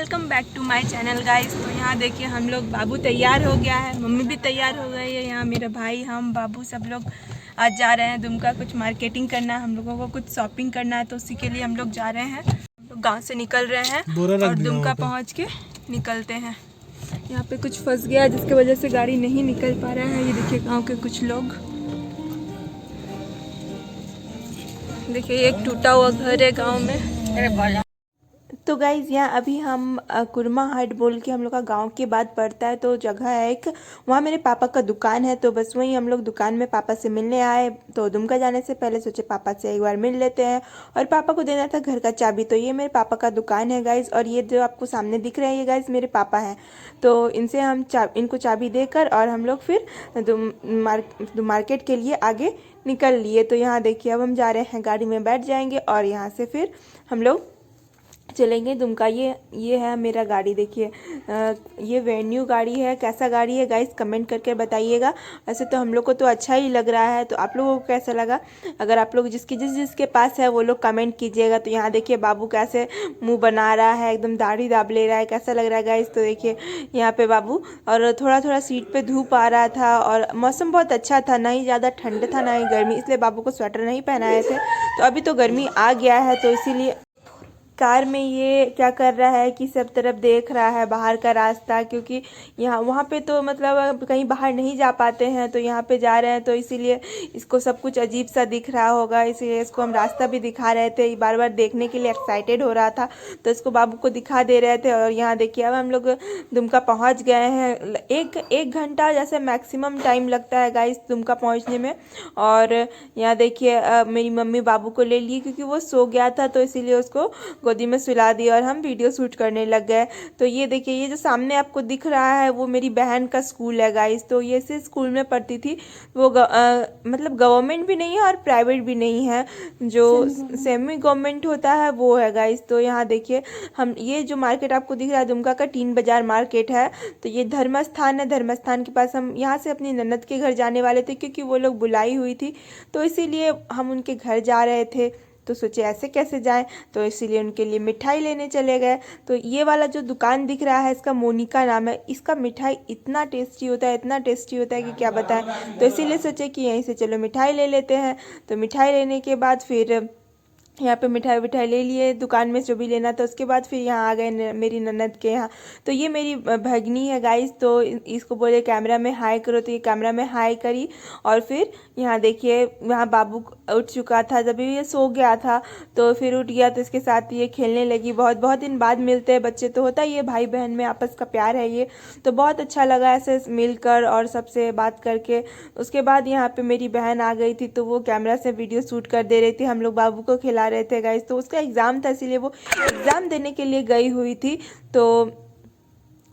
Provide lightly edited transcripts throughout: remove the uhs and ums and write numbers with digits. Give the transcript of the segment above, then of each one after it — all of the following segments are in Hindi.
Welcome back to my channel guys. तो यहाँ देखिए हम लोग, बाबू तैयार हो गया है, मम्मी भी तैयार हो गई है। यहाँ मेरा भाई, हम, बाबू सब लोग आज जा रहे हैं दुमका। कुछ मार्केटिंग करना है हम लोगों को, कुछ शॉपिंग करना है, तो उसी के लिए हम लोग जा रहे हैं। हम लोग गाँव से निकल रहे हैं और दुमका पहुँच के निकलते हैं। यहाँ पे कुछ फंस गया जिसकी वजह से गाड़ी नहीं निकल पा रहा है। ये देखिए गाँव के कुछ लोग, देखिए एक टूटा हुआ घर है गाँव में। तो गाइज़ यहाँ अभी हम कुरमा हाट बोल के हम लोग का गांव के बाद पड़ता है, तो जगह है एक, वहाँ मेरे पापा का दुकान है। तो बस वहीं हम लोग दुकान में पापा से मिलने आए। तो दुमका जाने से पहले सोचे पापा से एक बार मिल लेते हैं, और पापा को देना था घर का चाबी। तो ये मेरे पापा का दुकान है गाइज़, और ये जो आपको सामने दिख रहे हैं ये गाइज़ मेरे पापा हैं। तो इनसे हम इनको चाबी देकर और हम लोग फिर मार्केट के लिए आगे निकल लिए। तो यहाँ देखिए अब हम जा रहे हैं, गाड़ी में बैठ जाएंगे और यहाँ से फिर हम लोग चलेंगे दुमका। ये है मेरा गाड़ी, देखिए ये वेन्यू गाड़ी है। कैसा गाड़ी है गाइस कमेंट करके बताइएगा। वैसे तो हम लोग को तो अच्छा ही लग रहा है, तो आप लोगों को कैसा लगा? अगर आप लोग जिसके पास है वो लोग कमेंट कीजिएगा। तो यहाँ देखिए बाबू कैसे मुंह बना रहा है, एकदम दाढ़ी दाब ले रहा है। कैसा लग रहा है गाइस? तो देखिए यहाँ पे बाबू, और थोड़ा थोड़ा सीट पे धूप आ रहा था और मौसम बहुत अच्छा था, ना ही ज़्यादा ठंड था ना ही गर्मी, इसलिए बाबू को स्वेटर नहीं पहनाए थे। तो अभी तो गर्मी आ गया है, तो इसीलिए कार में ये क्या कर रहा है कि सब तरफ देख रहा है बाहर का रास्ता, क्योंकि यहाँ वहाँ पे तो मतलब कहीं बाहर नहीं जा पाते हैं, तो यहाँ पे जा रहे हैं, तो इसीलिए इसको सब कुछ अजीब सा दिख रहा होगा। इसीलिए इसको हम रास्ता भी दिखा रहे थे, बार बार देखने के लिए एक्साइटेड हो रहा था, तो इसको बाबू को दिखा दे रहे थे। और यहाँ देखिए अब हम लोग दुमका पहुँच गए हैं। एक घंटा जैसे मैक्सिमम टाइम लगता है गाइस दुमका पहुँचने में। और यहाँ देखिए मेरी मम्मी बाबू को ले ली, क्योंकि वो सो गया था, तो इसीलिए उसको गोदी में सुला दिया और हम वीडियो शूट करने लग गए। तो ये देखिए ये जो सामने आपको दिख रहा है वो मेरी बहन का स्कूल है गाइस। तो ये इसी स्कूल में पढ़ती थी। वो मतलब गवर्नमेंट भी नहीं है और प्राइवेट भी नहीं है, जो सेमी गवर्नमेंट होता है वो है गाइस। तो यहाँ देखिए हम, ये जो मार्केट आपको दिख रहा है दुमका का 3 बाजार मार्केट है। तो ये धर्मस्थान है, धर्मस्थान के पास हम यहाँ से अपनी ननद के घर जाने वाले थे, क्योंकि वो लोग बुलाई हुई थी, तो इसीलिए हम उनके घर जा रहे थे। तो सोचे ऐसे कैसे जाएं, तो इसीलिए उनके लिए मिठाई लेने चले गए। तो ये वाला जो दुकान दिख रहा है इसका मोनिका नाम है। इसका मिठाई इतना टेस्टी होता है, इतना टेस्टी होता है कि क्या बताएं। तो इसीलिए सोचे कि यहीं से चलो मिठाई ले लेते हैं। तो मिठाई लेने के बाद फिर यहाँ पे मिठाई विठाई ले लिए दुकान में जो भी लेना था। उसके बाद फिर यहाँ आ गए मेरी ननद के यहाँ। तो ये मेरी भगनी है गाइस। तो इसको बोले कैमरा में हाय करो, तो ये कैमरा में हाय करी। और फिर यहाँ देखिए यहाँ बाबू उठ चुका था, जब ये सो गया था तो फिर उठ गया, तो इसके साथ ये खेलने लगी। बहुत बहुत दिन बाद मिलते हैं बच्चे, तो होता ही है भाई बहन में आपस का प्यार है ये। तो बहुत अच्छा लगा ऐसे मिलकर और सबसे बात करके। उसके बाद यहाँ पे मेरी बहन आ गई थी, तो वो कैमरा से वीडियो शूट कर दे रही थी। हम लोग बाबू को खिला रहे थे गाइस। तो उसका एग्ज़ाम था, इसीलिए वो एग्ज़ाम देने के लिए गई हुई थी। तो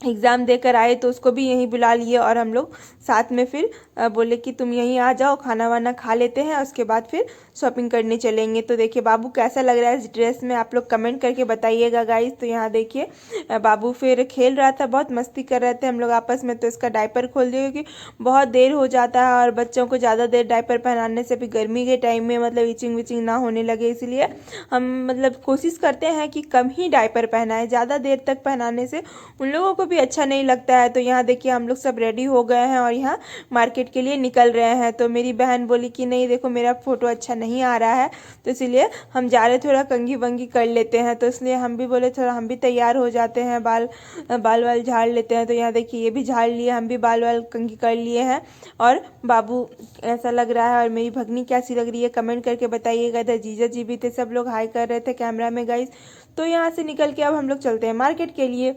एग्ज़ाम देकर आए तो उसको भी यहीं बुला लिए, और हम लोग साथ में फिर बोले कि तुम यहीं आ जाओ, खाना वाना खा लेते हैं, उसके बाद फिर शॉपिंग करने चलेंगे। तो देखिए बाबू कैसा लग रहा है इस ड्रेस में, आप लोग कमेंट करके बताइएगा गाइस। तो यहाँ देखिए बाबू फिर खेल रहा था, बहुत मस्ती कर रहे थे हम लोग आपस में। तो इसका डायपर खोल दिया, क्योंकि बहुत देर हो जाता है और बच्चों को ज़्यादा देर डायपर पहनाने से भी गर्मी के टाइम में मतलब इचिंग विचिंग ना होने लगे, इसलिए हम मतलब कोशिश करते हैं कि कम ही डायपर पहनाएं। ज़्यादा देर तक पहनाने से उन लोगों को भी अच्छा नहीं लगता है। तो यहाँ देखिए हम लोग सब रेडी हो गए हैं और यहाँ मार्केट के लिए निकल रहे हैं। तो मेरी बहन बोली कि नहीं देखो मेरा फ़ोटो अच्छा नहीं आ रहा है, तो इसीलिए हम जा रहे थोड़ा कंघी वंगी कर लेते हैं। तो इसलिए हम भी बोले थोड़ा हम भी तैयार हो जाते हैं, बाल वाल झाड़ लेते हैं। तो यहाँ देखिए ये भी झाड़ लिए, हम भी बाल वाल कंघी कर लिए हैं। और बाबू ऐसा लग रहा है, और मेरी भगनी कैसी लग रही है कमेंट करके बताइएगा। इधर जीजा जी भी थे, सब लोग हाई कर रहे थे कैमरा में गाइस। तो यहाँ से निकल के अब हम लोग चलते हैं मार्केट के लिए।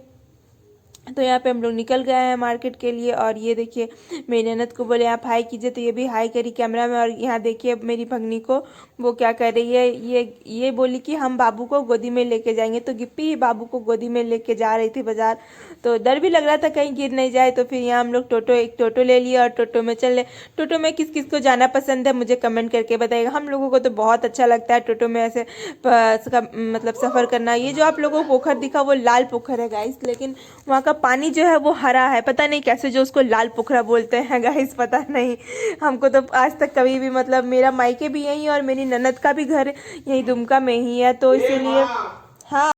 तो यहाँ पे हम लोग निकल गए हैं मार्केट के लिए। और ये देखिए मेरी ननद को बोले आप हाई कीजिए, तो ये भी हाई करी कैमरा में। और यहाँ देखिए मेरी भगनी को वो क्या कर रही है, ये बोली कि हम बाबू को गोदी में लेके जाएंगे। तो गिप्पी ही बाबू को गोदी में लेके जा रही थी बाजार। तो डर भी लग रहा था कहीं गिर नहीं जाए। तो फिर यहाँ हम लोग एक टोटो ले लिया और टोटो में चले। टोटो में किस किस को जाना पसंद है मुझे कमेंट करके बताइएगा। हम लोगों को तो बहुत अच्छा लगता है टोटो में ऐसे मतलब सफ़र करना। ये जो आप लोगों को पोखर दिखा वो लाल पोखर है गाइस, लेकिन वहाँ का पानी जो है वो हरा है, पता नहीं कैसे जो उसको लाल पोखरा बोलते हैं गाइस, पता नहीं। हमको तो आज तक कभी भी, मतलब मेरा मायके भी यहीं और मेरी ननद का भी घर यहीं दुमका में ही है, तो इसीलिए हाँ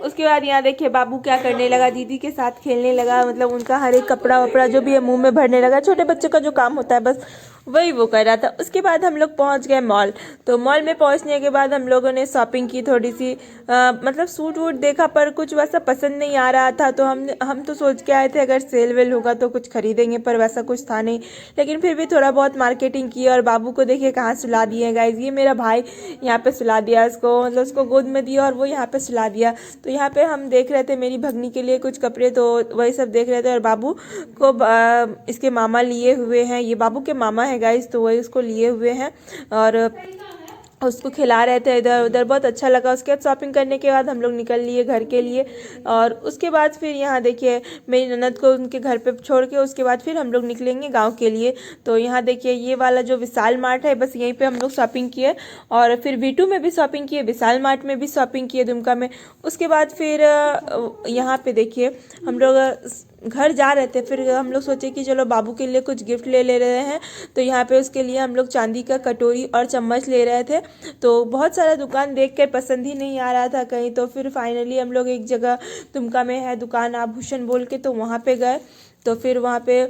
उसके बाद यहाँ देखिए बाबू क्या करने लगा, दीदी के साथ खेलने लगा, मतलब उनका हर एक कपड़ा वपड़ा जो भी है मुंह में भरने लगा। छोटे बच्चे का जो काम होता है बस वही वो कर रहा था। उसके बाद हम लोग पहुंच गए मॉल। तो मॉल में पहुंचने के बाद हम लोगों ने शॉपिंग की थोड़ी सी, मतलब सूट वूट देखा पर कुछ वैसा पसंद नहीं आ रहा था। तो हम तो सोच के आए थे अगर सेल वेल होगा तो कुछ खरीदेंगे, पर वैसा कुछ था नहीं। लेकिन फिर भी थोड़ा बहुत मार्केटिंग की और बाबू को देखिए कहाँ सुला दिए गाइज। ये मेरा भाई यहाँ पे सुला दिया उसको, मतलब उसको गोद में दिया और वो यहाँ पे सुला दिया। तो यहाँ पे हम देख रहे थे मेरी भगनी के लिए कुछ कपड़े, तो वही सब देख रहे थे। और बाबू को इसके मामा लिए हुए हैं, ये बाबू के मामा है गाइस, तो वही उसको लिए हुए हैं और उसको खिला रहे थे इधर उधर। बहुत अच्छा लगा। उसके बाद शॉपिंग करने के बाद हम लोग निकल लिए घर के लिए। और उसके बाद फिर यहाँ देखिए मेरी ननद को उनके घर पे छोड़ के उसके बाद फिर हम लोग निकलेंगे गांव के लिए। तो यहाँ देखिए ये वाला जो विशाल मार्ट है, बस यहीं पे हम लोग शॉपिंग किए और फिर V2 में भी शॉपिंग किए, विशाल मार्ट में भी शॉपिंग किए दुमका में। उसके बाद फिर यहाँ पे देखिए हम लोग घर जा रहे थे, फिर हम लोग सोचे कि चलो बाबू के लिए कुछ गिफ्ट ले रहे हैं। तो यहाँ पे उसके लिए हम लोग चांदी का कटोरी और चम्मच ले रहे थे। तो बहुत सारा दुकान देख कर पसंद ही नहीं आ रहा था कहीं, तो फिर फाइनली हम लोग एक जगह दुमका में है दुकान आभूषण बोल के, तो वहाँ पे गए। तो फिर वहाँ पे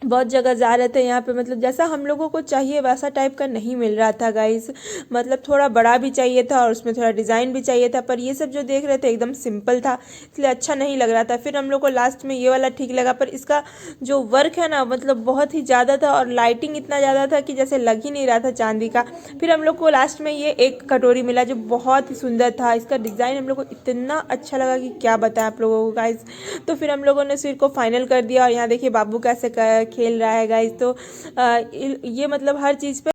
बहुत जगह जा रहे थे। यहाँ पे मतलब जैसा हम लोगों को चाहिए वैसा टाइप का नहीं मिल रहा था गाइस, मतलब थोड़ा बड़ा भी चाहिए था और उसमें थोड़ा डिज़ाइन भी चाहिए था, पर ये सब जो देख रहे थे एकदम सिंपल था, इसलिए अच्छा नहीं लग रहा था। फिर हम लोग को लास्ट में ये वाला ठीक लगा, पर इसका जो वर्क है ना मतलब बहुत ही ज़्यादा था और लाइटिंग इतना ज़्यादा था कि जैसे लग ही नहीं रहा था चांदी का। फिर हम लोग को लास्ट में ये एक कटोरी मिला जो बहुत ही सुंदर था, इसका डिज़ाइन हम लोग को इतना अच्छा लगा कि क्या बताएं आप लोगों को गाइस। तो फिर हम लोगों ने सिर को फाइनल कर दिया और यहाँ देखिए बाबू कैसे खेल रहा है गाइस। तो ये मतलब हर चीज़ पे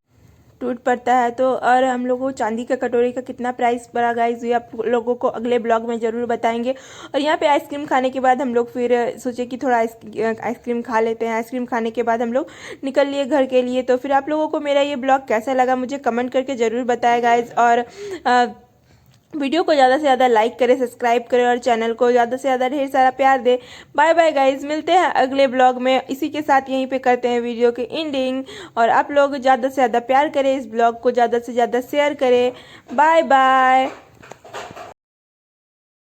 टूट पड़ता है। तो और हम लोगों को चांदी का कटोरी का कितना प्राइस पड़ा गाइस ये आप लोगों को अगले ब्लॉग में ज़रूर बताएंगे। और यहाँ पे आइसक्रीम खाने के बाद हम लोग फिर सोचे कि थोड़ा आइसक्रीम खा लेते हैं। आइसक्रीम खाने के बाद हम लोग निकल लिए घर के लिए। तो फिर आप लोगों को मेरा ये ब्लॉग कैसा लगा मुझे कमेंट करके ज़रूर बताएं गाइस। और वीडियो को ज़्यादा से ज़्यादा लाइक करें, सब्सक्राइब करें और चैनल को ज़्यादा से ज़्यादा ढेर सारा प्यार दें। बाय बाय गाइज, मिलते हैं अगले ब्लॉग में। इसी के साथ यहीं पे करते हैं वीडियो की एंडिंग। और आप लोग ज़्यादा से ज़्यादा प्यार करें, इस ब्लॉग को ज़्यादा से ज़्यादा शेयर करें। Bye bye.